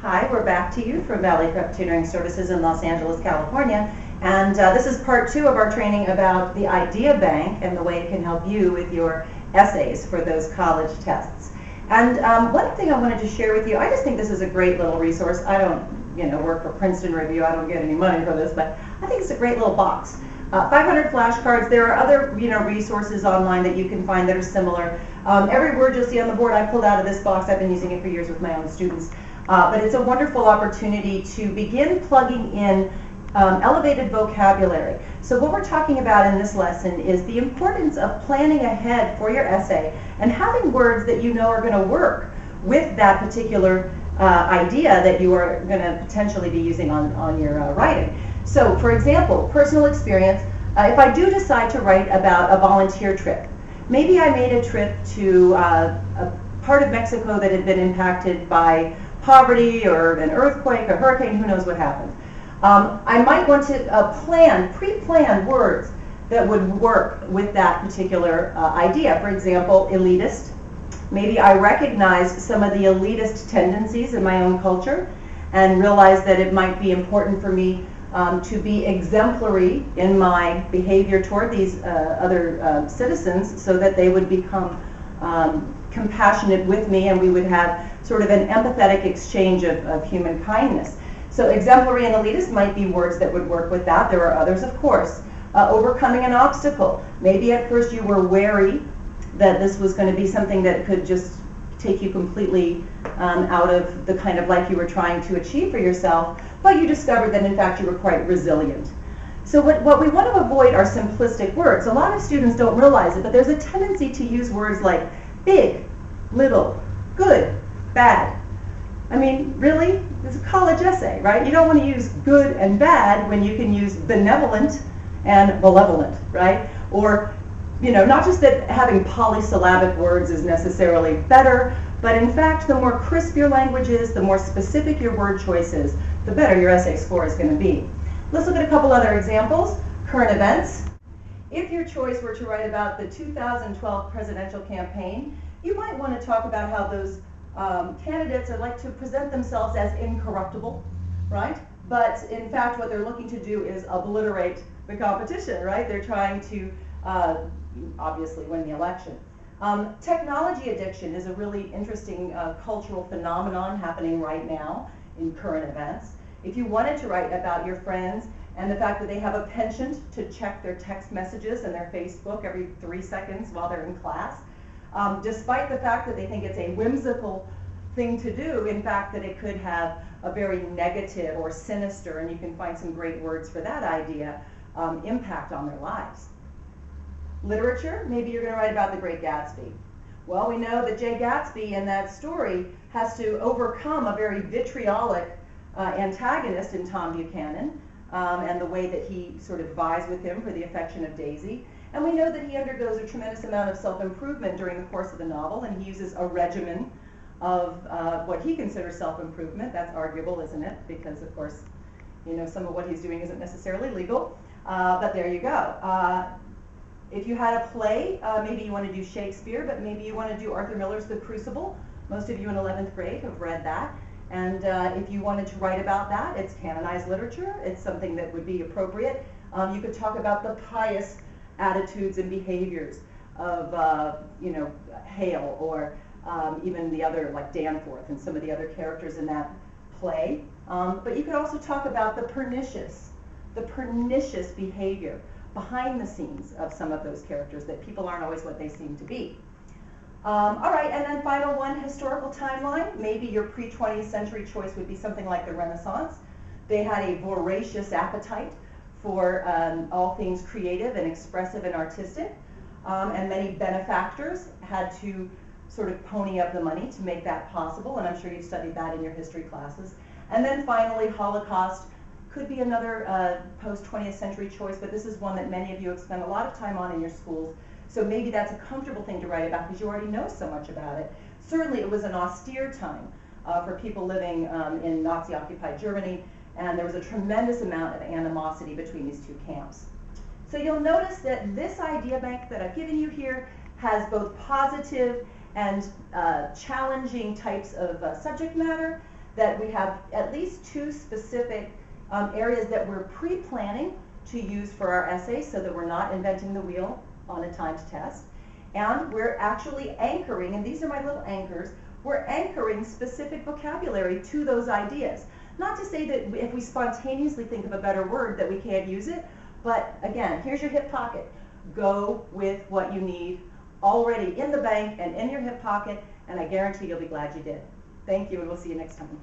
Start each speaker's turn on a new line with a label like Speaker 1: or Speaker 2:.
Speaker 1: Hi, we're back to you from Valley Prep Tutoring Services in Los Angeles, California. And this is part 2 of our training about the Idea Bank and the way it can help you with your essays for those college tests. And one thing I wanted to share with you, I just think this is a great little resource. I don't, work for Princeton Review. I don't get any money for this, but I think it's a great little box. 500 flashcards. There are other, resources online that you can find that are similar. Every word you'll see on the board I pulled out of this box. I've been using it for years with my own students. But it's a wonderful opportunity to begin plugging in elevated vocabulary. So what we're talking about in this lesson is the importance of planning ahead for your essay and having words that you know are going to work with that particular idea that you are going to potentially be using on your writing. So for example, personal experience, if I do decide to write about a volunteer trip, maybe I made a trip to a part of Mexico that had been impacted by poverty or an earthquake, a hurricane, who knows what happened. I might want to pre-plan words that would work with that particular idea. For example, elitist. Maybe I recognize some of the elitist tendencies in my own culture and realize that it might be important for me to be exemplary in my behavior toward these other citizens so that they would become compassionate with me and we would have sort of an empathetic exchange of human kindness. So exemplary and elitist might be words that would work with that. There are others, of course. Overcoming an obstacle. Maybe at first you were wary that this was going to be something that could just take you completely out of the kind of life you were trying to achieve for yourself, but you discovered that in fact you were quite resilient. So what we want to avoid are simplistic words. A lot of students don't realize it, but there's a tendency to use words like big, little, good, bad. I mean, really? It's a college essay, right? You don't want to use good and bad when you can use benevolent and malevolent, right? Or, not just that having polysyllabic words is necessarily better, but in fact, the more crisp your language is, the more specific your word choice is, the better your essay score is going to be. Let's look at a couple other examples. Current events. If your choice were to write about the 2012 presidential campaign, you might want to talk about how those candidates are like to present themselves as incorruptible, right? But in fact, what they're looking to do is obliterate the competition, right? They're trying to obviously win the election. Technology addiction is a really interesting cultural phenomenon happening right now in current events. If you wanted to write about your friends and the fact that they have a penchant to check their text messages and their Facebook every 3 seconds while they're in class, despite the fact that they think it's a whimsical thing to do, in fact that it could have a very negative or sinister, and you can find some great words for that idea, impact on their lives. Literature, maybe you're going to write about The Great Gatsby. Well, we know that Jay Gatsby in that story has to overcome a very vitriolic antagonist in Tom Buchanan and the way that he sort of vies with him for the affection of Daisy. And we know that he undergoes a tremendous amount of self-improvement during the course of the novel, and he uses a regimen of what he considers self-improvement. That's arguable, isn't it? Because, of course, some of what he's doing isn't necessarily legal. But there you go. If you had a play, maybe you want to do Shakespeare, but maybe you want to do Arthur Miller's The Crucible. Most of you in 11th grade have read that. And if you wanted to write about that, it's canonized literature. It's something that would be appropriate. You could talk about the pious attitudes and behaviors of, Hale or even the other, like Danforth and some of the other characters in that play. But you could also talk about the pernicious behavior behind the scenes of some of those characters, that people aren't always what they seem to be. All right, and then final one, historical timeline. Maybe your pre-20th century choice would be something like the Renaissance. They had a voracious appetite for all things creative and expressive and artistic, and many benefactors had to sort of pony up the money to make that possible, and I'm sure you've studied that in your history classes. And then finally, Holocaust could be another post-20th century choice, but this is one that many of you have spent a lot of time on in your schools, so maybe that's a comfortable thing to write about because you already know so much about it. Certainly it was an austere time for people living in Nazi-occupied Germany, and there was a tremendous amount of animosity between these two camps. So you'll notice that this idea bank that I've given you here has both positive and challenging types of subject matter, that we have at least 2 specific areas that we're pre-planning to use for our essays so that we're not inventing the wheel on a timed test. And we're actually anchoring, and these are my little anchors, we're anchoring specific vocabulary to those ideas. Not to say that if we spontaneously think of a better word that we can't use it, but again, here's your hip pocket. Go with what you need already in the bank and in your hip pocket, and I guarantee you'll be glad you did. Thank you, and we'll see you next time.